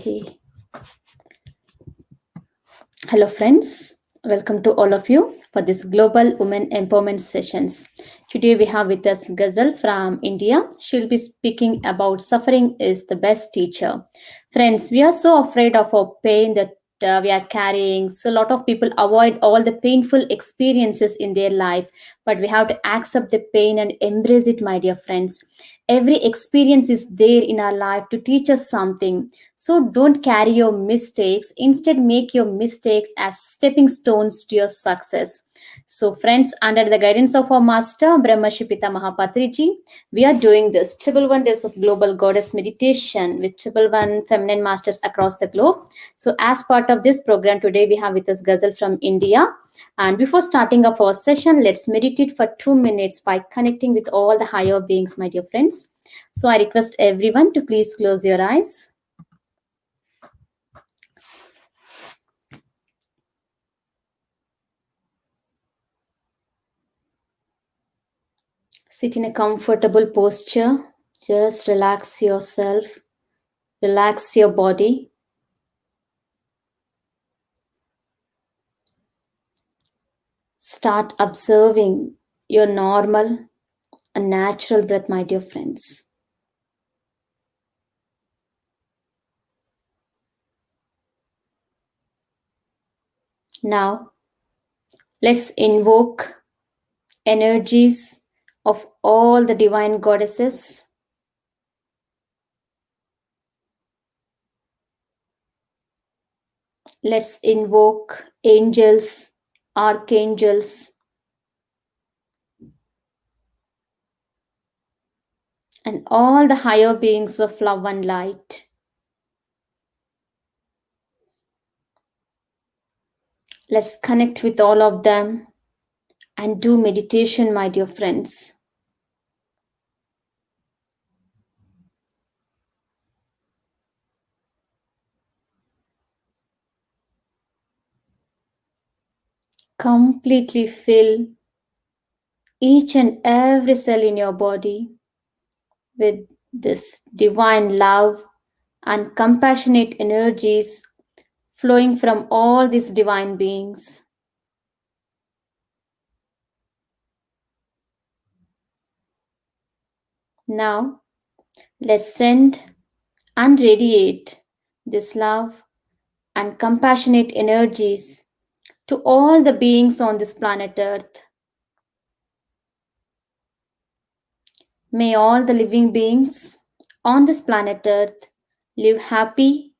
Okay. Hello, friends. Welcome to all of you for this Global Women Empowerment Sessions. Today we have with us Gazal from India. She'll be speaking about suffering is the best teacher. Friends, we are so afraid of our pain that we are carrying. So, a lot of people avoid all the painful experiences in their life, but we have to accept the pain and embrace it, my dear friends. Every experience is there in our life to teach us something. So don't carry your mistakes. Instead, make your mistakes as stepping stones to your success. So, friends, under the guidance of our master, Brahmashi Pita Mahapatriji, we are doing this triple one days of global goddess meditation with triple one feminine masters across the globe. So, as part of this program today, we have with us Ghazal from India. And before starting our first session, let's meditate for 2 minutes by connecting with all the higher beings, my dear friends. So, I request everyone to please close your eyes. Sit in a comfortable posture. Just relax yourself, relax your body. Start observing your normal and natural breath, my dear friends. Now, let's invoke energies of all the divine goddesses. Let's invoke angels, archangels, and all the higher beings of love and light. Let's connect with all of them and do meditation, my dear friends. Completely fill each and every cell in your body with this divine love and compassionate energies flowing from all these divine beings. Now, let's send and radiate this love and compassionate energies to all the beings on this planet Earth. May all the living beings on this planet Earth live happy,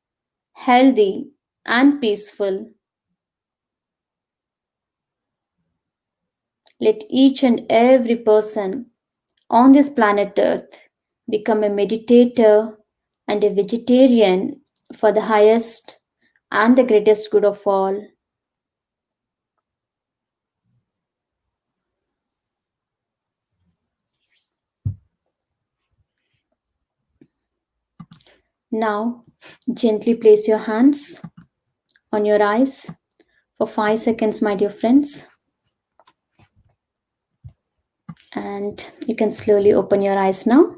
healthy, and peaceful. Let each and every person on this planet Earth become a meditator and a vegetarian for the highest and the greatest good of all. Now, gently place your hands on your eyes for 5 seconds, my dear friends. And you can slowly open your eyes now.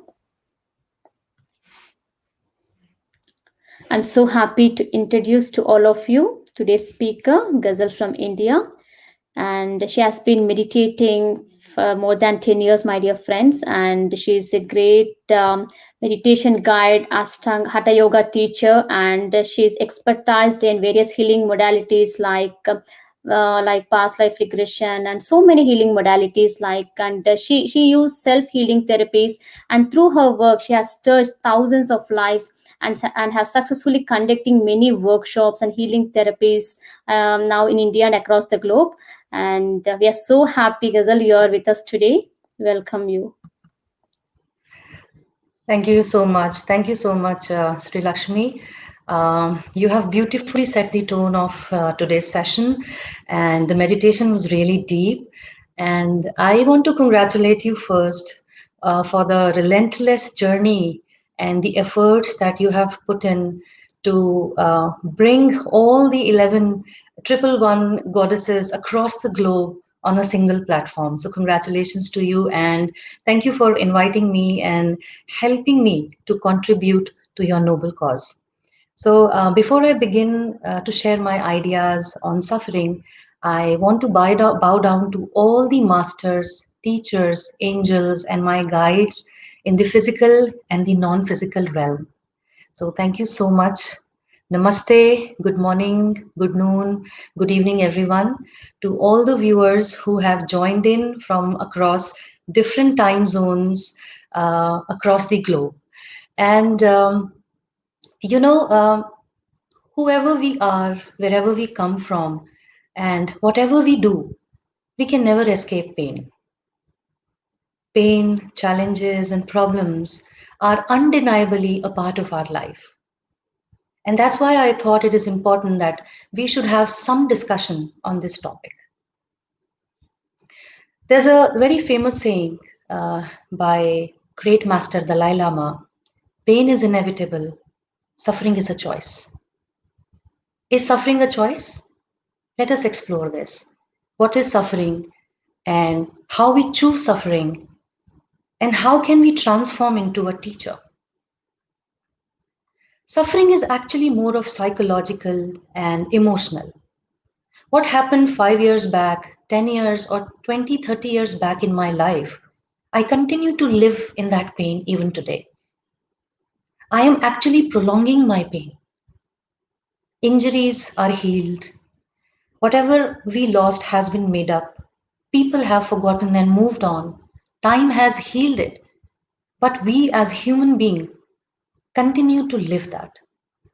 I'm so happy to introduce to all of you today's speaker, Ghazal from India. And she has been meditating for more than 10 years, my dear friends. And she's a great meditation guide, Ashtang Hatha Yoga teacher. And she's expertised in various healing modalities like past life regression and so many healing modalities and she used self-healing therapies, and through her work she has touched thousands of lives and has successfully conducting many workshops and healing therapies now in India and across the globe. And we are so happy, Ghazal, you are with us today. Welcome you. Thank you so much. Thank you so much, Sri Lakshmi. You have beautifully set the tone of today's session, and the meditation was really deep. And I want to congratulate you first for the relentless journey and the efforts that you have put in to bring all the 11 triple one goddesses across the globe on a single platform. So, congratulations to you, and thank you for inviting me and helping me to contribute to your noble cause. So, before I begin to share my ideas on suffering, I want to bow down to all the masters, teachers, angels, and my guides in the physical and the non physical realm. So, thank you so much. Namaste, good morning, good noon, good evening, everyone, to all the viewers who have joined in from across different time zones across the globe. And you know, whoever we are, wherever we come from, and whatever we do, we can never escape pain. Pain, challenges, and problems are undeniably a part of our life. And that's why I thought it is important that we should have some discussion on this topic. There's a very famous saying by great master Dalai Lama: pain is inevitable, suffering is a choice. Is suffering a choice? Let us explore this. What is suffering and how we choose suffering and how can we transform into a teacher? Suffering is actually more of psychological and emotional. What happened 5 years back, 10 years or 20, 30 years back in my life, I continue to live in that pain even today. I am actually prolonging my pain. Injuries are healed. Whatever we lost has been made up. People have forgotten and moved on. Time has healed it. But we as human beings continue to live that.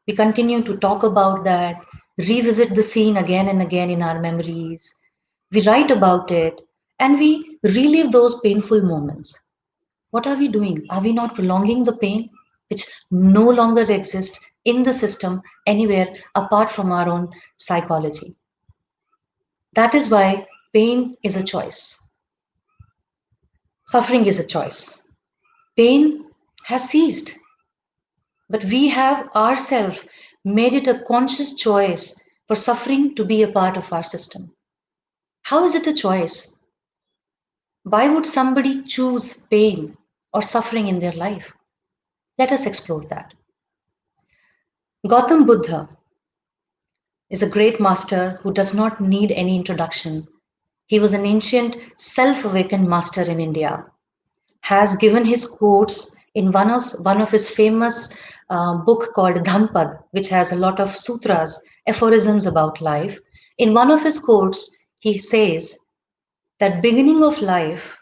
We continue to talk about that, revisit the scene again and again in our memories. We write about it and we relive those painful moments. What are we doing? Are we not prolonging the pain which no longer exists in the system anywhere apart from our own psychology? That is why pain is a choice. Suffering is a choice. Pain has ceased, but we have ourselves made it a conscious choice for suffering to be a part of our system. How is it a choice? Why would somebody choose pain or suffering in their life? Let us explore that. Gautam Buddha is a great master who does not need any introduction. He was an ancient self-awakened master in India, has given his quotes in one of his famous book called Dhampad, which has a lot of sutras, aphorisms about life. In one of his quotes, he says that beginning of life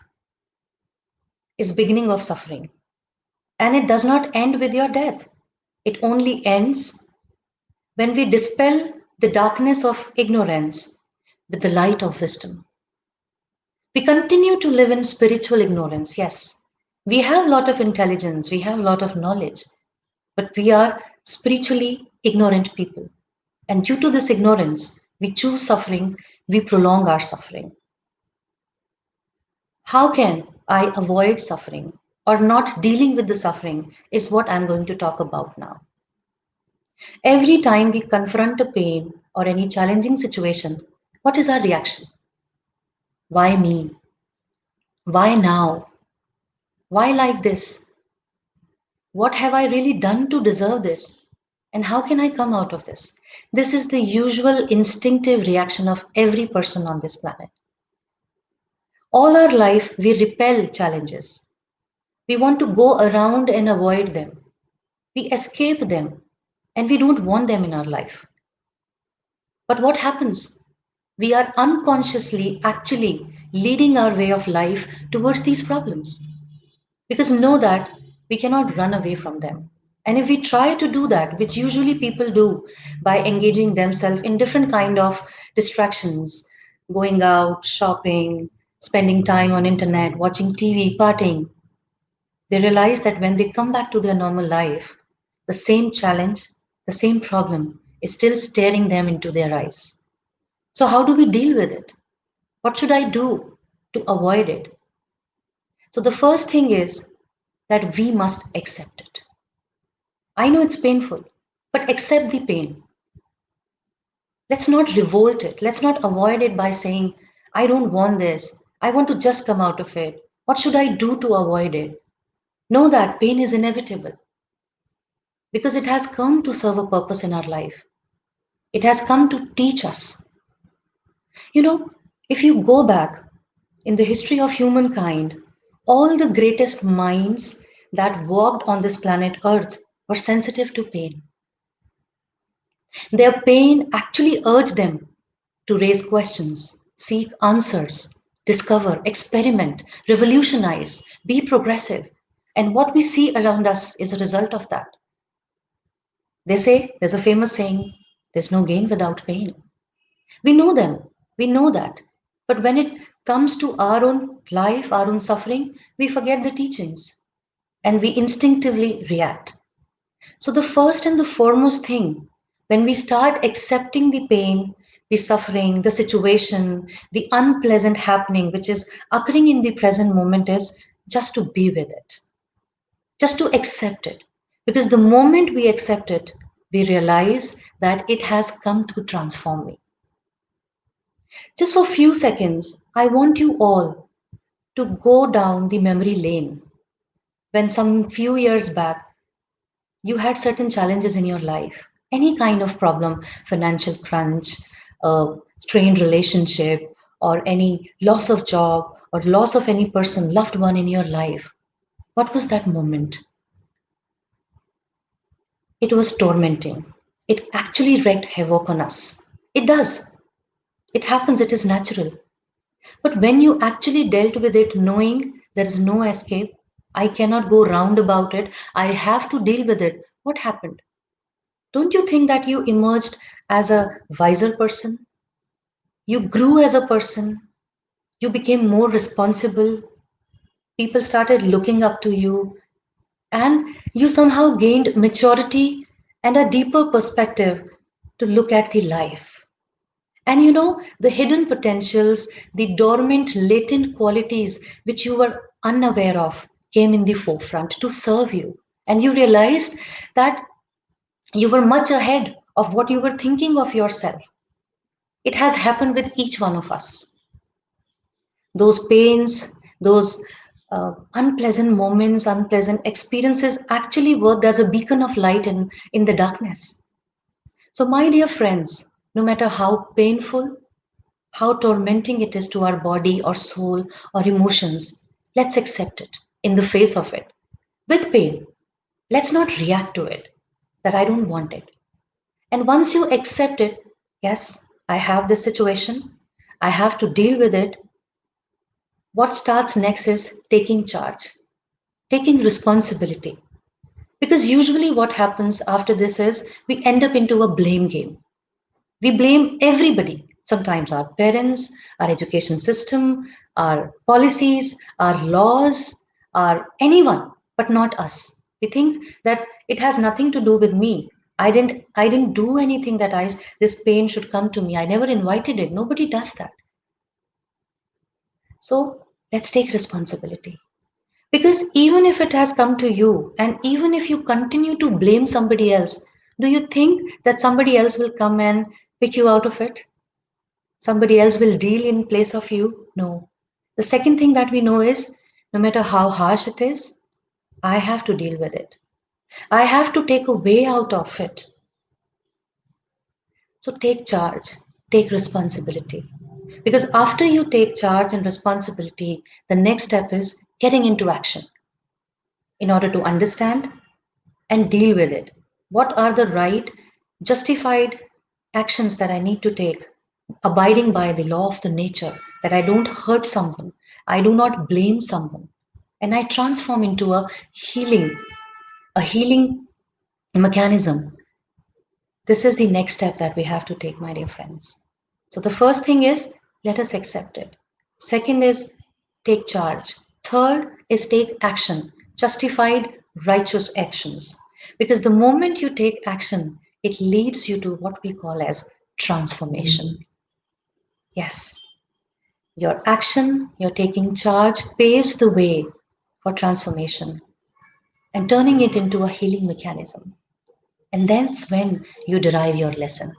is beginning of suffering, and it does not end with your death. It only ends when we dispel the darkness of ignorance with the light of wisdom. We continue to live in spiritual ignorance, yes. We have a lot of intelligence, we have a lot of knowledge, but we are spiritually ignorant people. And due to this ignorance, we choose suffering, we prolong our suffering. How can I avoid suffering or not dealing with the suffering is what I'm going to talk about now. Every time we confront a pain or any challenging situation, what is our reaction? Why me? Why now? Why like this? What have I really done to deserve this? And how can I come out of this? This is the usual instinctive reaction of every person on this planet. All our life, we repel challenges. We want to go around and avoid them. We escape them and we don't want them in our life. But what happens? We are unconsciously actually leading our way of life towards these problems because know that we cannot run away from them. And if we try to do that, which usually people do by engaging themselves in different kind of distractions, going out, shopping, spending time on internet, watching TV, partying, they realize that when they come back to their normal life, the same challenge, the same problem is still staring them into their eyes. So, how do we deal with it? What should I do to avoid it? So, the first thing is that we must accept it. I know it's painful, but accept the pain. Let's not revolt it. Let's not avoid it by saying, I don't want this. I want to just come out of it. What should I do to avoid it? Know that pain is inevitable. because it has come to serve a purpose in our life. It has come to teach us. You know, if you go back in the history of humankind, all the greatest minds that walked on this planet Earth were sensitive to pain. Their pain actually urged them to raise questions, seek answers, discover, experiment, revolutionize, be progressive. And what we see around us is a result of that. They say, there's a famous saying, there's no gain without pain. We know them, we know that. But when it comes to our own life, our own suffering, we forget the teachings and we instinctively react. So, the first and the foremost thing, when we start accepting the pain, the suffering, the situation, the unpleasant happening which is occurring in the present moment, is just to be with it, just to accept it. Because the moment we accept it, we realize that it has come to transform me. Just for a few seconds, I want you all to go down the memory lane when some few years back you had certain challenges in your life, any kind of problem, financial crunch, strained relationship, or any loss of job, or loss of any person, loved one in your life. What was that moment? It was tormenting. It actually wreaked havoc on us. It does. It happens, it is natural. But when you actually dealt with it knowing there is no escape, I cannot go round about it, I have to deal with it, what happened? Don't you think that you emerged as a wiser person? You grew as a person. You became more responsible. People started looking up to you. And you somehow gained maturity and a deeper perspective to look at the life. And the hidden potentials, the dormant, latent qualities which you were unaware of came in the forefront to serve you. And you realized that you were much ahead of what you were thinking of yourself. It has happened with each one of us. Those pains, those unpleasant moments, unpleasant experiences actually worked as a beacon of light in the darkness. So, my dear friends, no matter how painful, how tormenting it is to our body or soul or emotions, let's accept it in the face of it with pain. Let's not react to it that I don't want it. And once you accept it, yes, I have this situation, I have to deal with it. What starts next is taking charge, taking responsibility. Because usually what happens after this is we end up into a blame game. We blame everybody, sometimes our parents, our education system, our policies, our laws, our anyone, but not us. We think that it has nothing to do with me. I didn't do anything that I this pain should come to me. I never invited it. Nobody does that. So let's take responsibility. Because even if it has come to you, and even if you continue to blame somebody else, do you think that somebody else will come and pick you out of it? Somebody else will deal in place of you? No. The second thing that we know is no matter how harsh it is, I have to deal with it. I have to take a way out of it. So take charge, take responsibility. Because after you take charge and responsibility, the next step is getting into action in order to understand and deal with it. What are the right, justified actions that I need to take, abiding by the law of the nature, that I don't hurt someone, I do not blame someone, and I transform into a healing mechanism. This is the next step that we have to take, my dear friends. So the first thing is let us accept it. Second is take charge. Third is take action, justified, righteous actions. Because the moment you take action, it leads you to what we call as transformation. Yes, your action, your taking charge paves the way for transformation and turning it into a healing mechanism. And that's when you derive your lesson.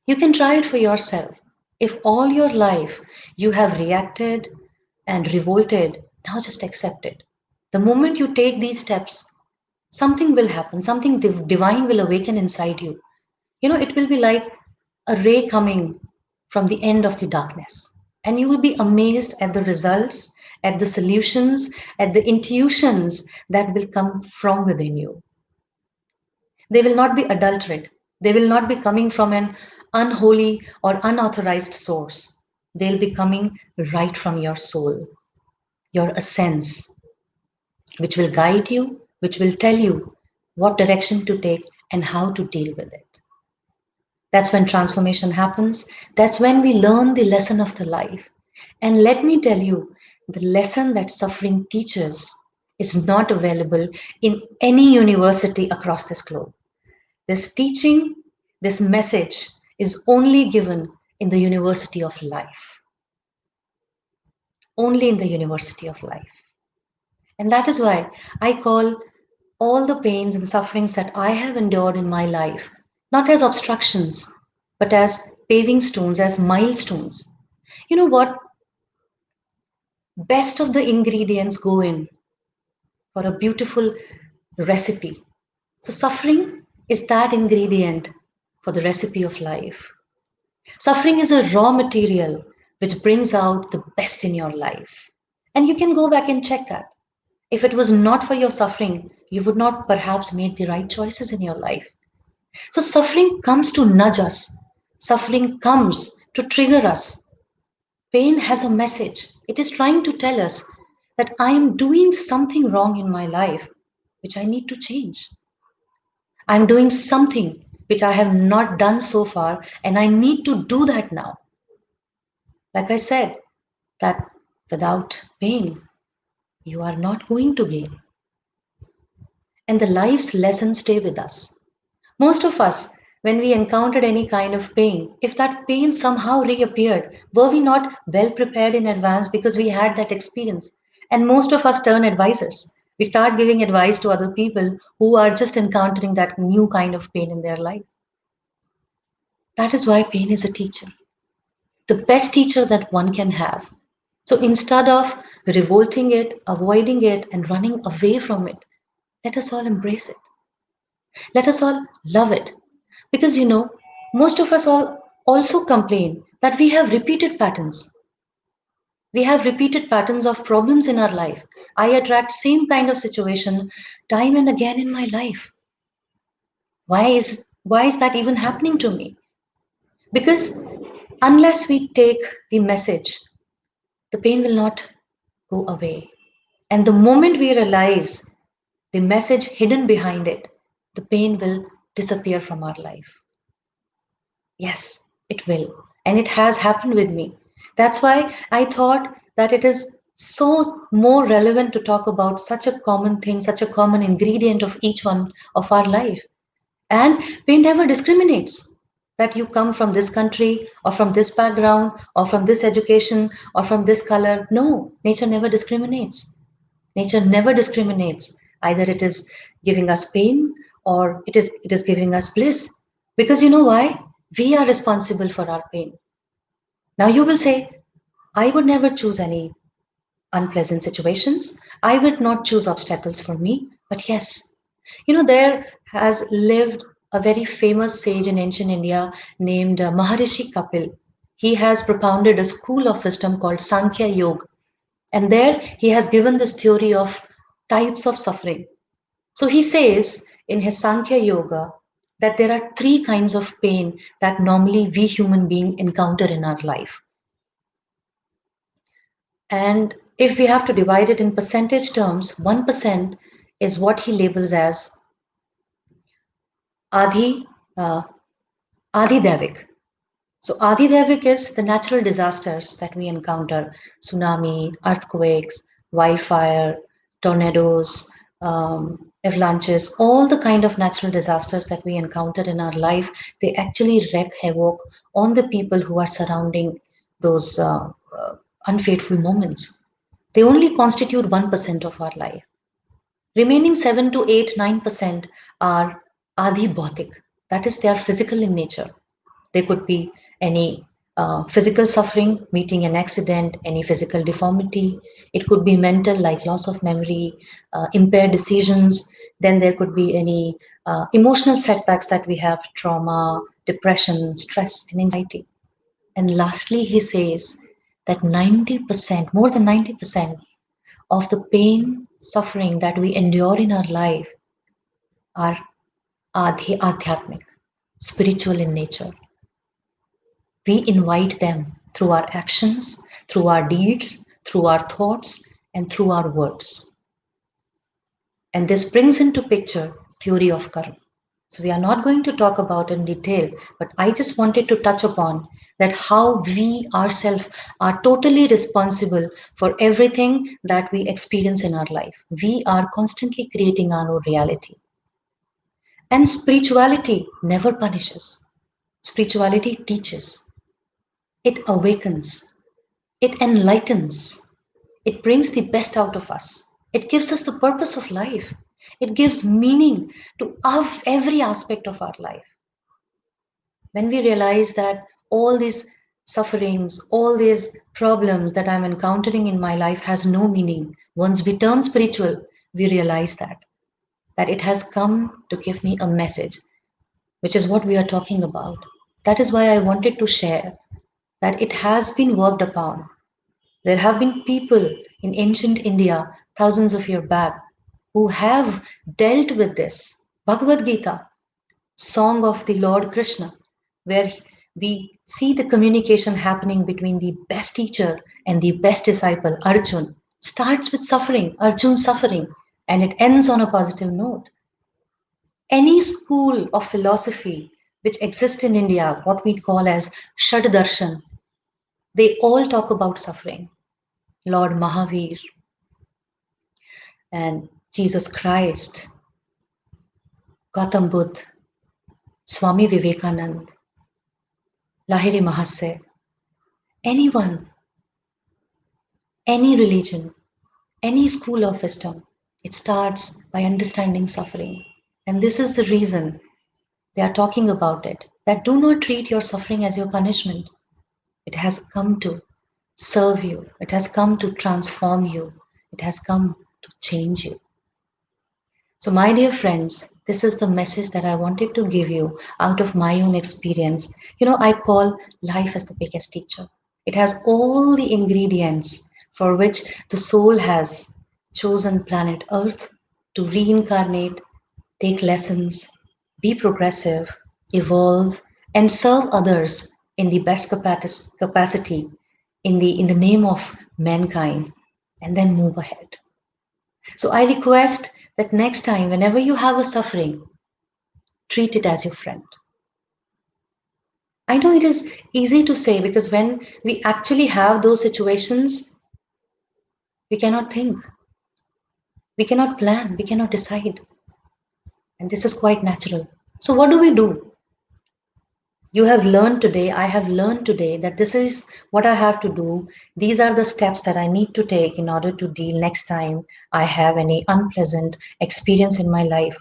You can try it for yourself. If all your life you have reacted and revolted, now just accept it. The moment you take these steps, Something will happen, something divine will awaken inside you. It will be like a ray coming from the end of the darkness. And you will be amazed at the results, at the solutions, at the intuitions that will come from within you. They will not be adulterated. They will not be coming from an unholy or unauthorized source. They'll be coming right from your soul, your essence, which will guide you, which will tell you what direction to take and how to deal with it. That's when transformation happens. That's when we learn the lesson of the life. And let me tell you, the lesson that suffering teaches is not available in any university across this globe. This teaching, this message is only given in the University of Life, only in the University of Life. And that is why I call all the pains and sufferings that I have endured in my life not as obstructions, but as paving stones, as milestones. You know what? Best of the ingredients go in for a beautiful recipe. So, suffering is that ingredient for the recipe of life. Suffering is a raw material which brings out the best in your life. And you can go back and check that. If it was not for your suffering, you would not perhaps make the right choices in your life. So suffering comes to nudge us. Suffering comes to trigger us. Pain has a message. It is trying to tell us that I am doing something wrong in my life, which I need to change. I'm doing something which I have not done so far, and I need to do that now. Like I said, that without pain, you are not going to gain. And the life's lessons stay with us. Most of us, when we encountered any kind of pain, if that pain somehow reappeared, were we not well prepared in advance because we had that experience? And most of us turn advisors. We start giving advice to other people who are just encountering that new kind of pain in their life. That is why pain is a teacher, the best teacher that one can have. So instead of revolting it, avoiding it, and running away from it, let us all embrace it. Let us all love it. Because most of us all also complain that we have repeated patterns. We have repeated patterns of problems in our life. I attract same kind of situation time and again in my life. Why is that even happening to me? Because unless we take the message, the pain will not go away. And the moment we realize the message hidden behind it, the pain will disappear from our life. Yes, it will. And it has happened with me. That's why I thought that it is so more relevant to talk about such a common thing, such a common ingredient of each one of our life. And pain never discriminates that you come from this country or from this background or from this education or from this color. No, nature never discriminates. Nature never discriminates. Either it is giving us pain or it is giving us bliss. Because you know why? We are responsible for our pain. Now you will say, I would never choose any unpleasant situations. I would not choose obstacles for me. But yes, there has lived a very famous sage in ancient India named Maharishi Kapil. He has propounded a school of wisdom called Sankhya Yoga. And there he has given this theory of types of suffering. So he says in his Sankhya Yoga that there are three kinds of pain that normally we human beings encounter in our life. And if we have to divide it in percentage terms, 1% is what he labels as Adi, uh, Adidevik. So Adidevik is the natural disasters that we encounter: tsunami, earthquakes, wildfire, tornadoes, avalanches, all the kind of natural disasters that we encounter in our life. They actually wreak havoc on the people who are surrounding those unfaithful moments. They only constitute 1% of our life. Remaining 7 to 8, 9% are Adi Bhautik. That is, they are physical in nature. They could be any physical suffering, meeting an accident, any physical deformity. It could be mental, like loss of memory, impaired decisions. Then there could be any emotional setbacks that we have, trauma, depression, stress, and anxiety. And lastly, he says that 90%, more than 90% of the pain, suffering that we endure in our life are adhyatmic, spiritual in nature. We invite them through our actions, through our deeds, through our thoughts, and through our words. And this brings into picture theory of karma. So we are not going to talk about in detail, but I just wanted to touch upon that how we ourselves are totally responsible for everything that we experience in our life. We are constantly creating our own reality. And spirituality never punishes. Spirituality teaches. It awakens. It enlightens. It brings the best out of us. It gives us the purpose of life. It gives meaning to every aspect of our life. When we realize that all these sufferings, all these problems that I'm encountering in my life has no meaning, once we turn spiritual, we realize that it has come to give me a message, which is what we are talking about. That is why I wanted to share that it has been worked upon. There have been people in ancient India, thousands of years back, who have dealt with this. Bhagavad Gita, song of the Lord Krishna, where we see the communication happening between the best teacher and the best disciple, Arjun, starts with suffering, Arjun's suffering, and it ends on a positive note. Any school of philosophy which exists in India, what we call as Shad Darshan, they all talk about suffering. Lord Mahavir and Jesus Christ, Gautam Buddha, Swami Vivekanand, Lahiri Mahasaya, anyone, any religion, any school of wisdom, it starts by understanding suffering. And this is the reason they are talking about it, that do not treat your suffering as your punishment. It has come to serve you, it has come to transform you, it has come to change you. So, my dear friends, this is the message that I wanted to give you out of my own experience. I call life as the biggest teacher. It has all the ingredients for which the soul has chosen planet Earth to reincarnate, take lessons, be progressive, evolve, and serve others in the best capacity in the name of mankind, and then move ahead. So I request that next time, whenever you have a suffering, treat it as your friend. I know it is easy to say because when we actually have those situations, we cannot think, we cannot plan, we cannot decide. And this is quite natural. So, what do we do? You have learned today, I have learned today that this is what I have to do. These are the steps that I need to take in order to deal next time I have any unpleasant experience in my life.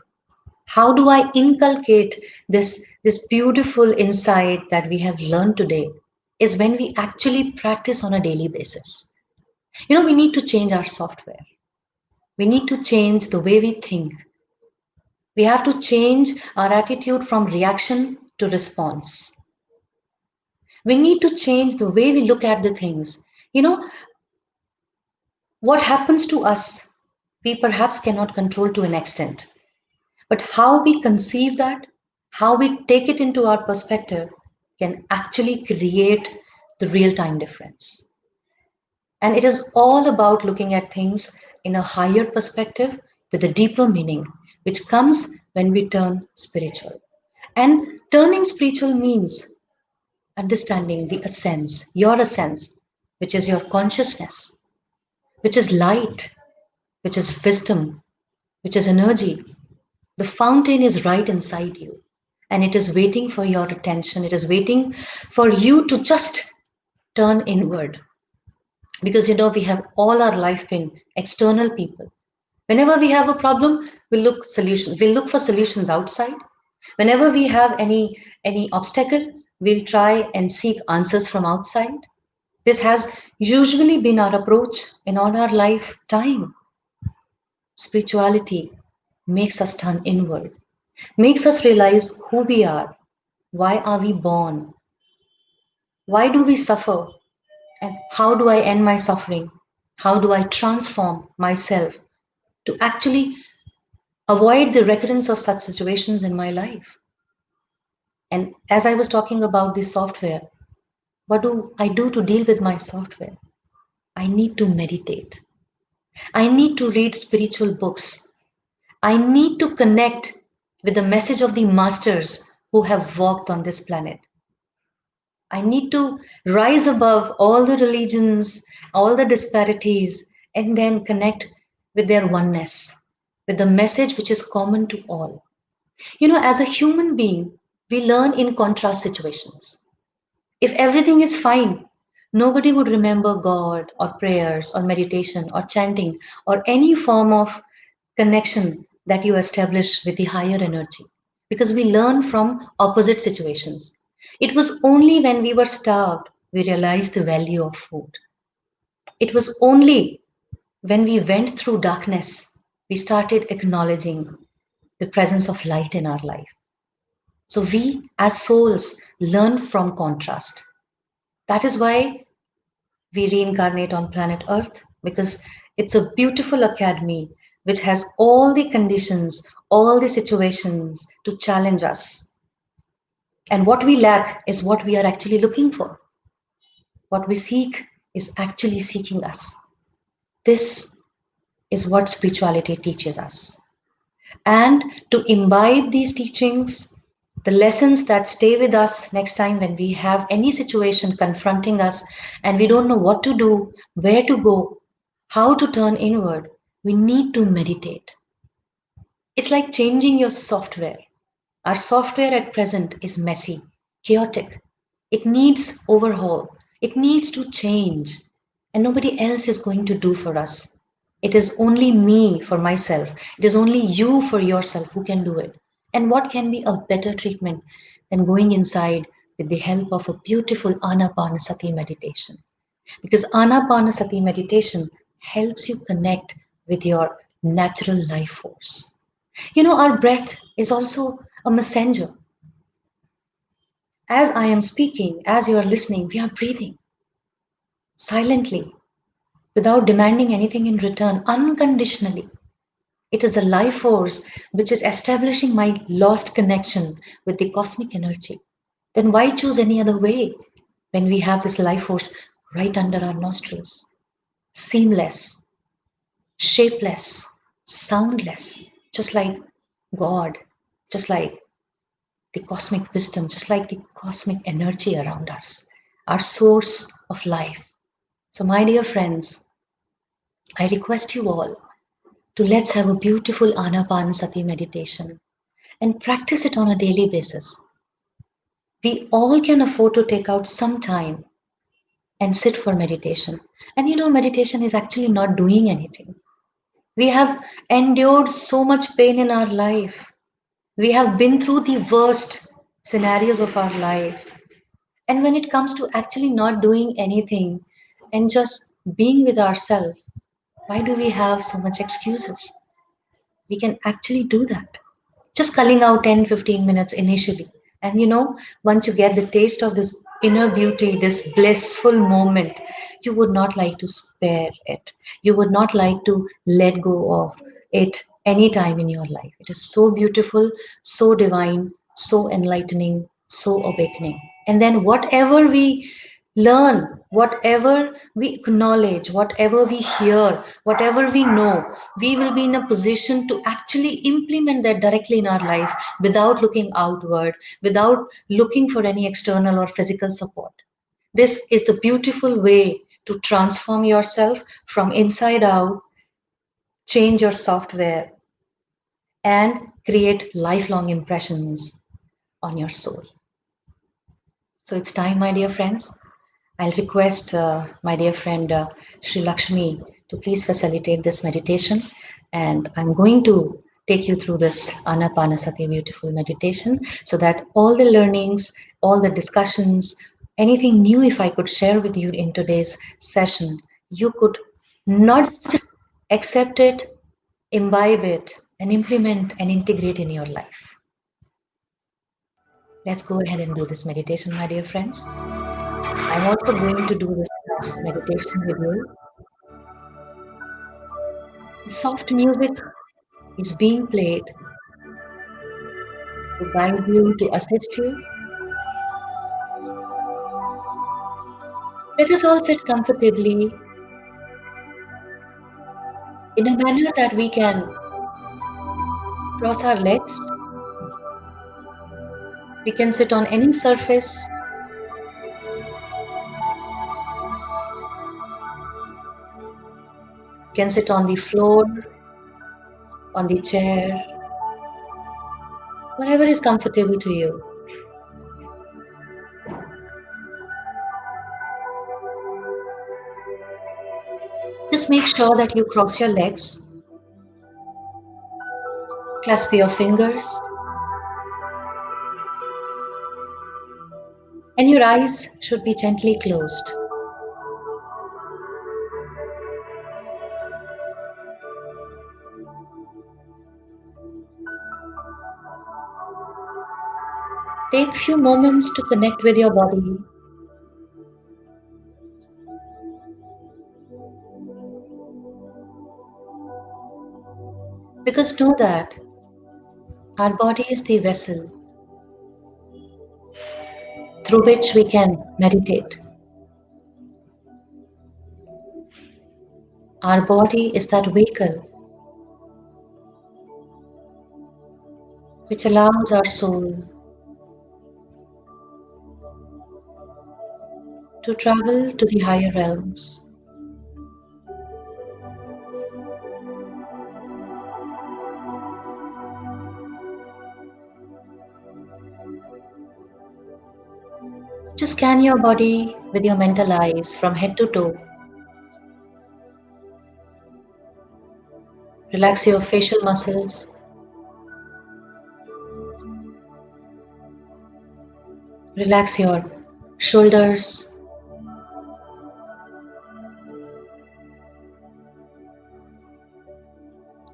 How do I inculcate this beautiful insight that we have learned today is when we actually practice on a daily basis. We need to change our software. We need to change the way we think. We have to change our attitude from reaction to response. We need to change the way we look at the things. What happens to us, we perhaps cannot control to an extent. But how we conceive that, how we take it into our perspective, can actually create the real time difference. And it is all about looking at things in a higher perspective with a deeper meaning, which comes when we turn spiritual. And turning spiritual means understanding the essence, your essence, which is your consciousness, which is light, which is wisdom, which is energy. The fountain is right inside you and it is waiting for your attention. It is waiting for you to just turn inward. Because we have all our life been external people. Whenever we have a problem, we'll look for solutions outside. Whenever we have any obstacle, we'll try and seek answers from outside. This has usually been our approach in all our lifetime. Spirituality makes us turn inward, makes us realize who we are, why are we born, why do we suffer, and how do I end my suffering, how do I transform myself to actually avoid the recurrence of such situations in my life. And as I was talking about this software, what do I do to deal with my software? I need to meditate. I need to read spiritual books. I need to connect with the message of the masters who have walked on this planet. I need to rise above all the religions, all the disparities, and then connect with their oneness, with the message which is common to all. As a human being, we learn in contrast situations. If everything is fine, nobody would remember God or prayers or meditation or chanting or any form of connection that you establish with the higher energy because we learn from opposite situations. It was only when we were starved we realized the value of food. It was only when we went through darkness we started acknowledging the presence of light in our life. So we as souls learn from contrast. That is why we reincarnate on planet Earth because it's a beautiful academy which has all the conditions, all the situations to challenge us. And what we lack is what we are actually looking for. What we seek is actually seeking us. This is what spirituality teaches us. And to imbibe these teachings, the lessons that stay with us next time when we have any situation confronting us and we don't know what to do, where to go, how to turn inward, we need to meditate. It's like changing your software. Our software at present is messy, chaotic. It needs overhaul. It needs to change. And nobody else is going to do for us. It is only me for myself. It is only you for yourself who can do it. And what can be a better treatment than going inside with the help of a beautiful Anapanasati meditation? Because Anapanasati meditation helps you connect with your natural life force. Our breath is also a messenger. As I am speaking, as you are listening, we are breathing silently without demanding anything in return, unconditionally. It is a life force which is establishing my lost connection with the cosmic energy. Then why choose any other way when we have this life force right under our nostrils? Seamless, shapeless, soundless, just like God, just like the cosmic wisdom, just like the cosmic energy around us, our source of life. So, my dear friends, I request you all to let's have a beautiful Anapanasati meditation and practice it on a daily basis. We all can afford to take out some time and sit for meditation. And meditation is actually not doing anything. We have endured so much pain in our life. We have been through the worst scenarios of our life. And when it comes to actually not doing anything and just being with ourselves, why do we have so much excuses? We can actually do that. Just culling out 10, 15 minutes initially. And once you get the taste of this inner beauty, this blissful moment, you would not like to spare it. You would not like to let go of it any time in your life. It is so beautiful, so divine, so enlightening, so awakening. And then whatever we learn, whatever we acknowledge, whatever we hear, whatever we know, we will be in a position to actually implement that directly in our life without looking outward, without looking for any external or physical support. This is the beautiful way to transform yourself from inside out, change your software, and create lifelong impressions on your soul. So it's time, my dear friends. I'll request my dear friend Sri Lakshmi to please facilitate this meditation. And I'm going to take you through this Anapanasati beautiful meditation so that all the learnings, all the discussions, anything new if I could share with you in today's session, you could not just accept it, imbibe it, and implement and integrate in your life. Let's go ahead and do this meditation, my dear friends. I'm also going to do this meditation with you. Soft music is being played to guide you, to assist you. Let us all sit comfortably in a manner that we can cross our legs. We can sit on any surface. You can sit on the floor, on the chair, whatever is comfortable to you. Just make sure that you cross your legs, clasp your fingers, and your eyes should be gently closed. Take few moments to connect with your body. Because know that our body is the vessel through which we can meditate. Our body is that vehicle which allows our soul to travel to the higher realms. Just scan your body with your mental eyes from head to toe. Relax your facial muscles. Relax your shoulders.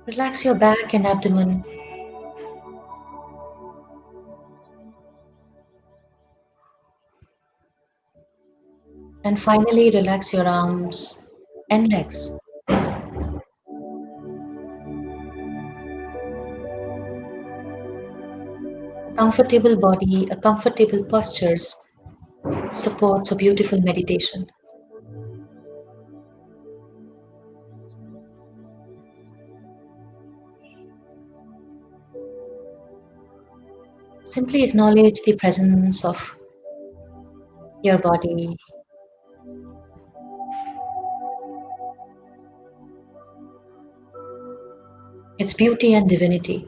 Relax your back and abdomen. And finally, relax your arms and legs. A comfortable body, a comfortable postures supports a beautiful meditation. Simply acknowledge the presence of your body, its beauty and divinity.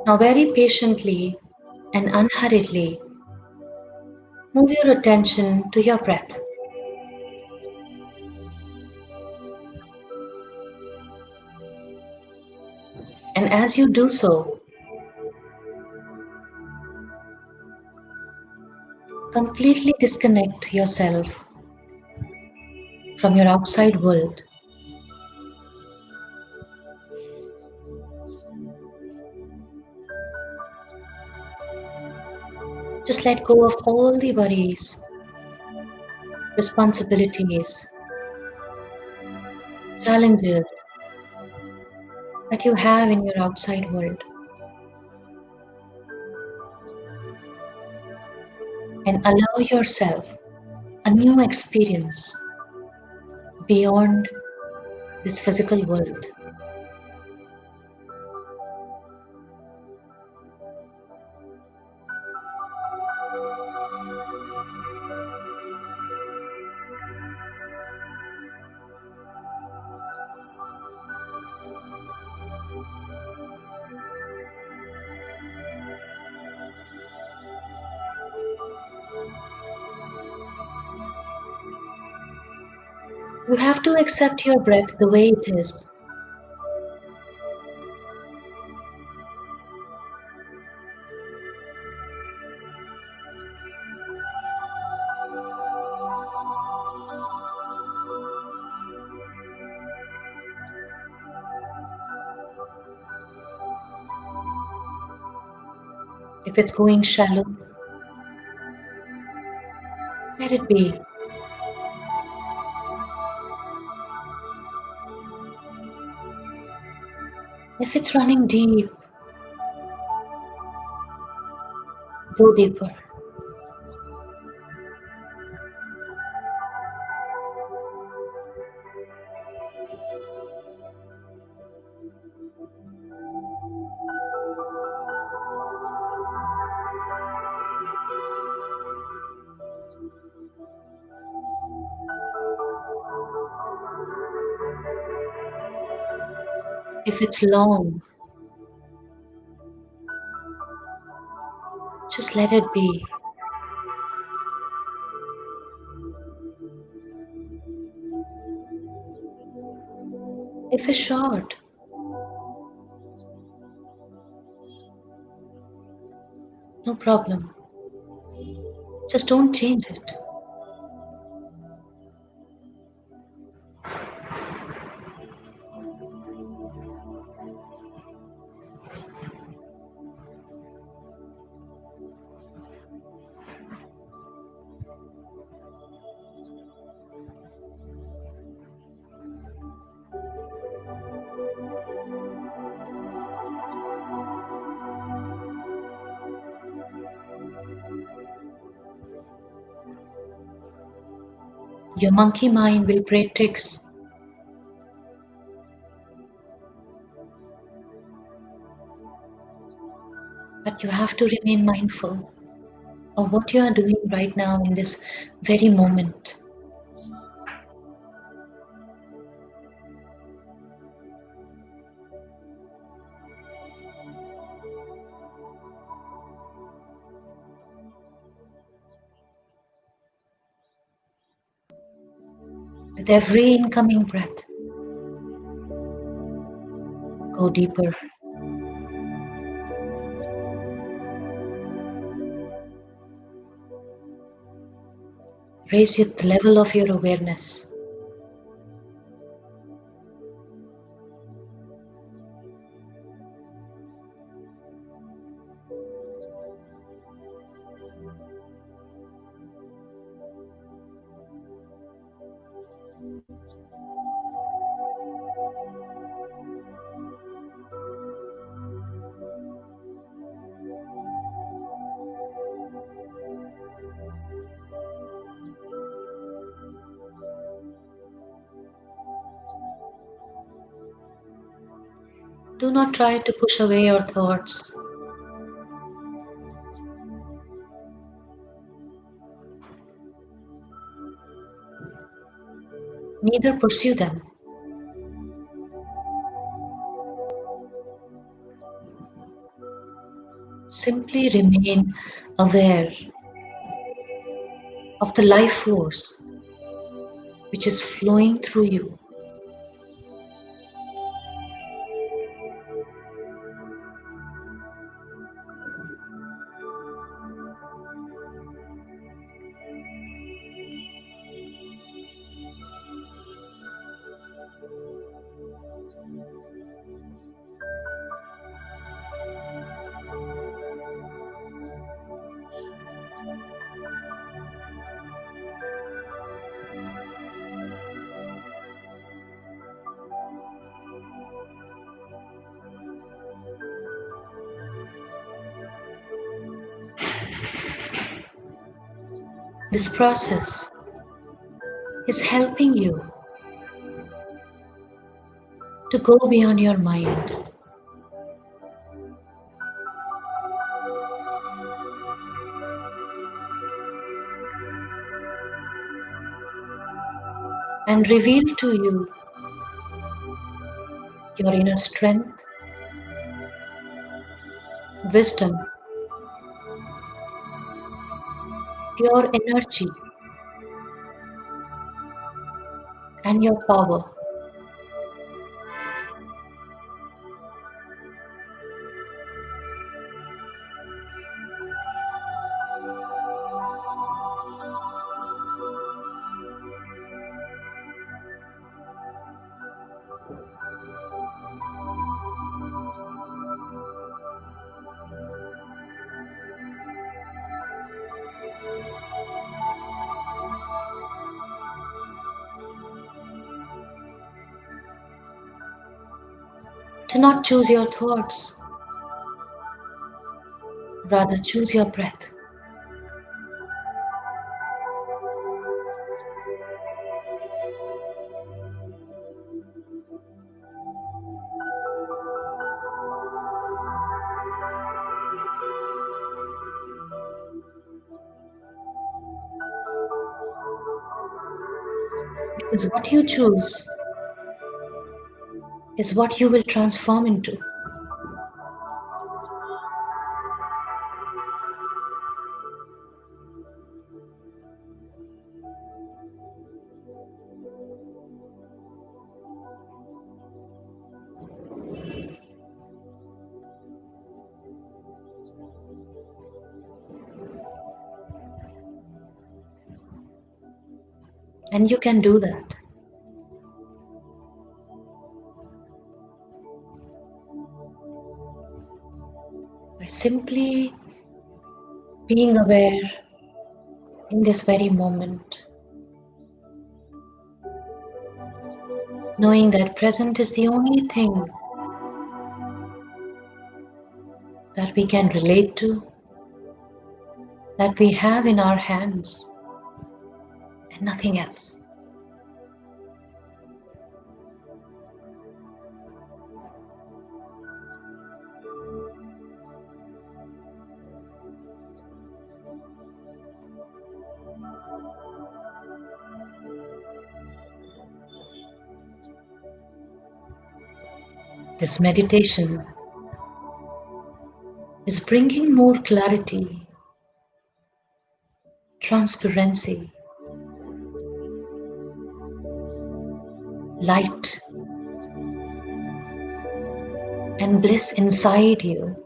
Now, very patiently and unhurriedly, move your attention to your breath. And as you do so, completely disconnect yourself from your outside world. Just let go of all the worries, responsibilities, challenges that you have in your outside world and allow yourself a new experience beyond this physical world. You have to accept your breath the way it is. If it's going shallow, let it be. If it's running deep, go deeper. If it's long, just let it be. If it's short, no problem. Just don't change it. Your monkey mind will play tricks, but you have to remain mindful of what you are doing right now in this very moment. With every incoming breath, go deeper. Raise the level of your awareness. Do not try to push away your thoughts. Neither pursue them. Simply remain aware of the life force which is flowing through you. This process is helping you to go beyond your mind and reveal to you your inner strength, wisdom, pure energy, and your power. Do not choose your thoughts, rather choose your breath. Because what you choose is what you will transform into. And you can do that by simply being aware in this very moment, knowing that present is the only thing that we can relate to, that we have in our hands, and nothing else. This meditation is bringing more clarity, transparency, light, and bliss inside you.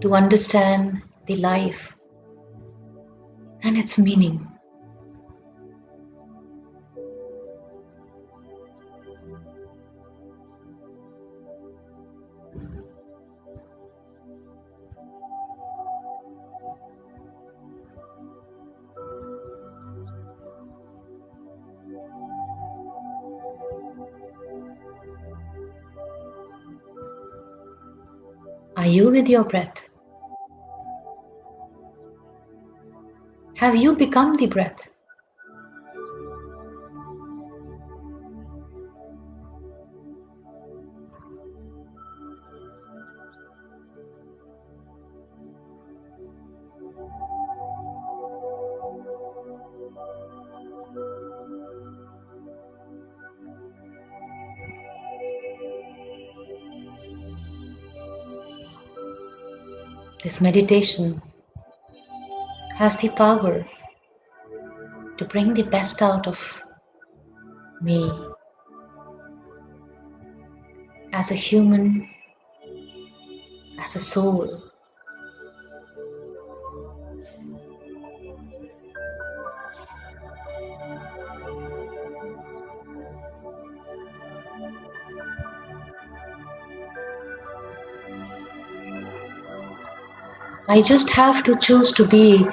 To understand the life and its meaning. Are you with your breath? Have you become the breath? This meditation has the power to bring the best out of me as a human, as a soul. I just have to choose to be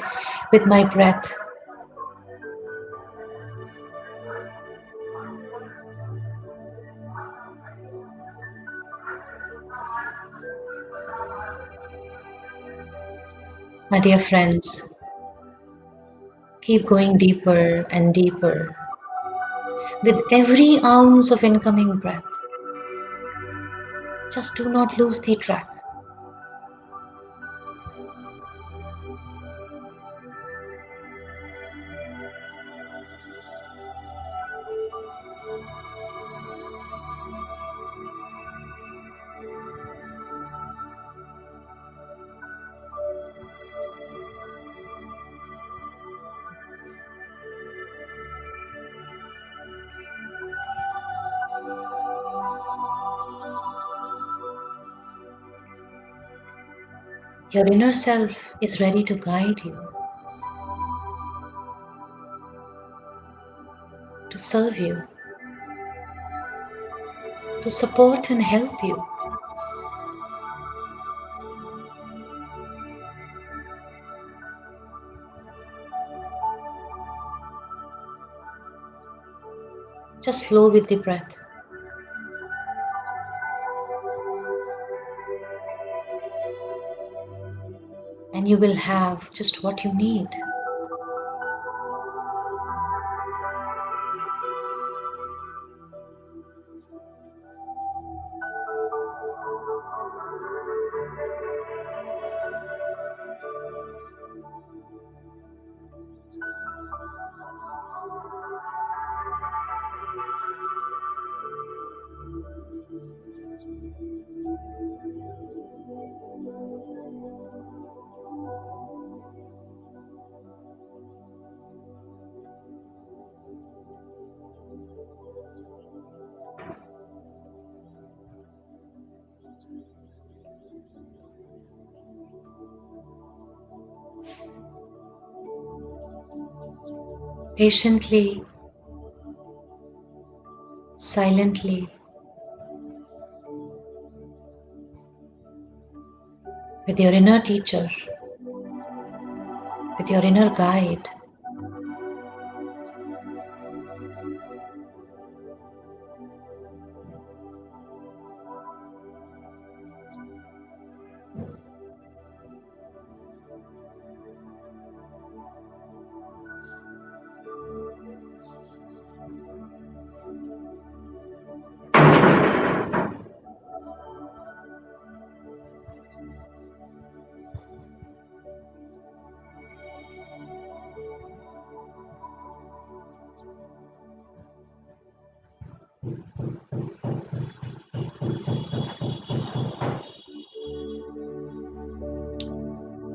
with my breath. My dear friends, keep going deeper and deeper with every ounce of incoming breath. Just do not lose the track. Your inner self is ready to guide you, to serve you, to support and help you. Just flow with the breath, and you will have just what you need. Patiently, silently, with your inner teacher, with your inner guide.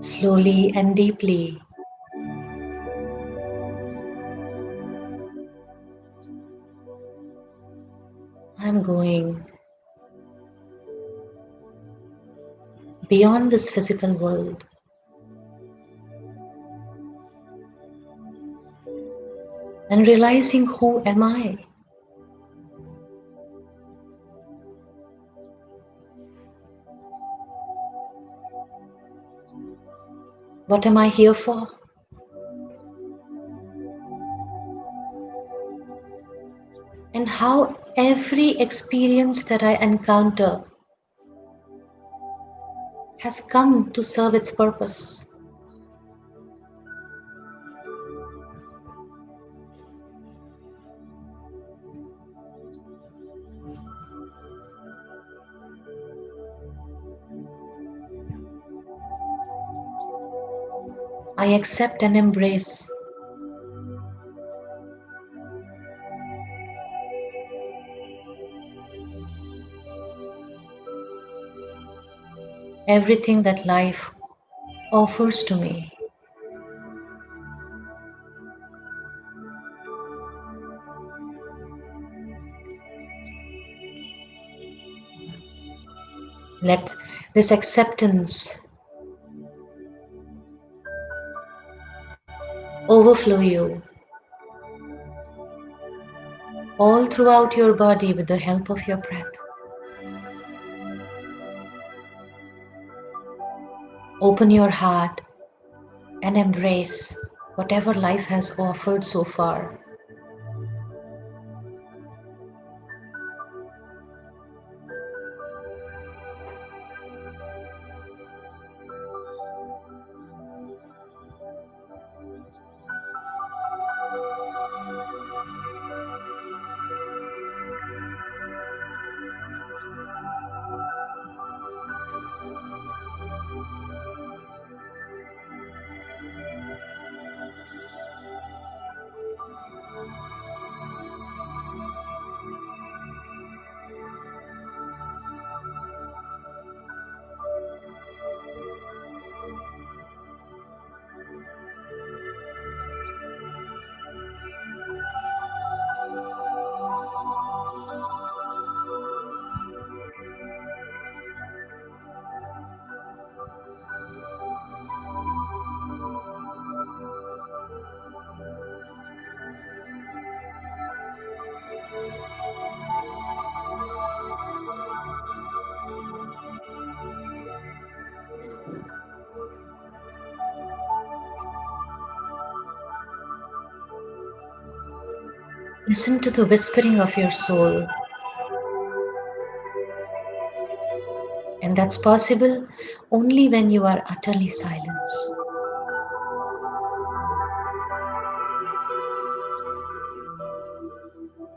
Slowly and deeply, I'm going beyond this physical world and realizing who am I? What am I here for? And how every experience that I encounter has come to serve its purpose. I accept and embrace everything that life offers to me. Let this acceptance overflow you all throughout your body with the help of your breath. Open your heart and embrace whatever life has offered so far. Listen to the whispering of your soul, and that's possible only when you are utterly silent.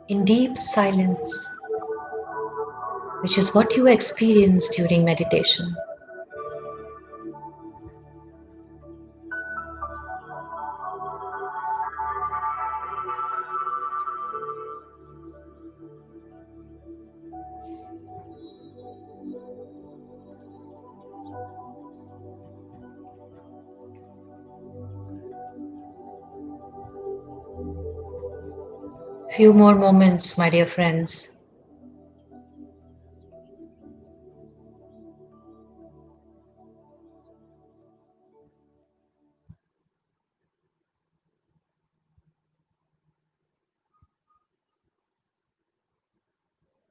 In deep silence, which is what you experience during meditation. Few more moments, my dear friends.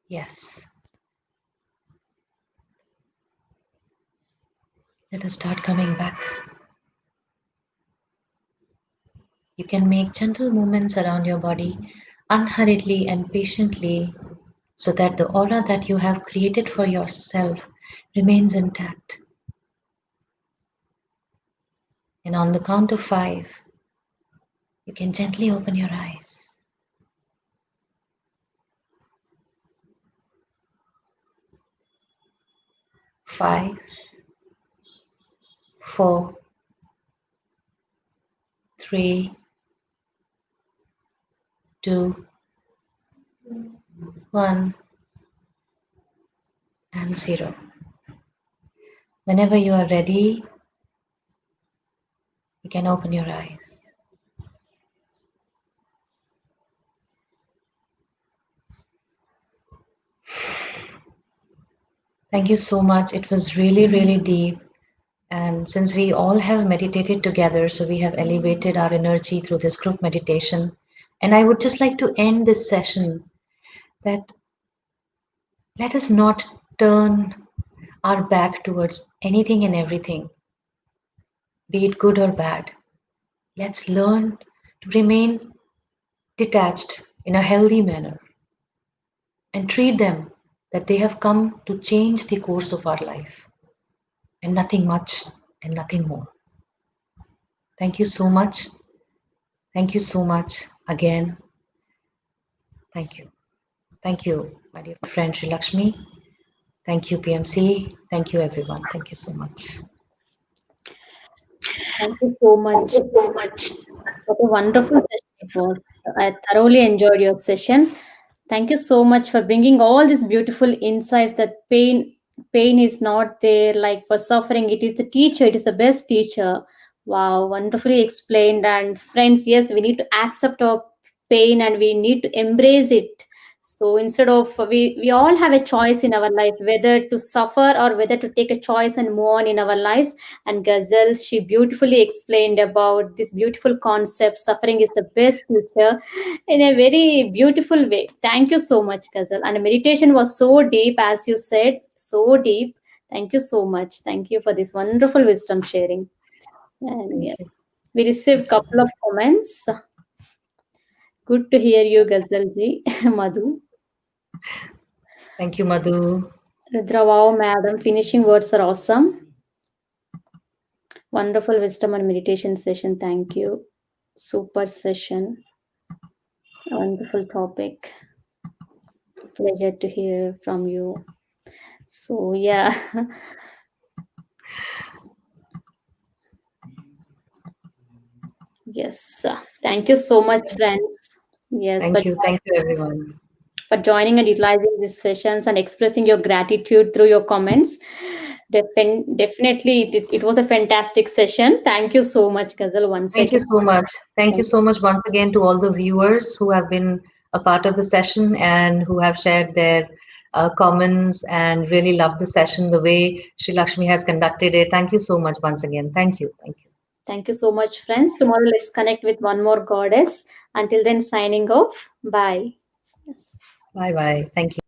Yes, let us start coming back. You can make gentle movements around your body unhurriedly and patiently so that the aura that you have created for yourself remains intact. And on the count of 5, you can gently open your eyes. 5, 4, 3, 2, 1, and 0. Whenever you are ready, you can open your eyes. Thank you so much. It was really, really deep. And since we all have meditated together, so we have elevated our energy through this group meditation. And I would just like to end this session that let us not turn our back towards anything and everything, be it good or bad. Let's learn to remain detached in a healthy manner and treat them that they have come to change the course of our life and nothing much and nothing more. Thank you so much. Thank you so much again. Thank you. Thank you, my dear friend Sri Lakshmi. Thank you, PMC. Thank you, everyone. Thank you so much. Thank you so much. What a wonderful session it was. I thoroughly enjoyed your session. Thank you so much for bringing all these beautiful insights that pain is not there like for suffering. It is the teacher, it is the best teacher. Wow, wonderfully explained. And friends, yes, we need to accept our pain and we need to embrace it. So instead of we all have a choice in our life whether to suffer or whether to take a choice and move on in our lives. And Ghazal, she beautifully explained about this beautiful concept. Suffering is the best teacher in a very beautiful way. Thank you so much, Ghazal. And meditation was so deep, as you said, so deep. Thank you so much. Thank you for this wonderful wisdom sharing. And Thank yeah, you. we received couple of comments. Good to hear you, Ghazal ji, Madhu. Thank you, Madhu. Rudra, wow, madam, finishing words are awesome. Wonderful wisdom and meditation session. Thank you. Super session. Wonderful topic. Pleasure to hear from you. So, yeah. Yes. Thank you so much, friends. Yes, Thank you. Thank you, everyone. for joining and utilizing these sessions and expressing your gratitude through your comments. Definitely, it was a fantastic session. Thank you so much, Ghazal, once Thank you again. so much. Thank you Thank so much once again to all the viewers who have been a part of the session and who have shared their comments and really loved the session the way Sri Lakshmi has conducted it. Thank you so much once again. Thank you. Thank you. Thank you so much, friends. Tomorrow, let's connect with one more goddess. Until then, signing off. Bye. Yes. Bye bye. Thank you.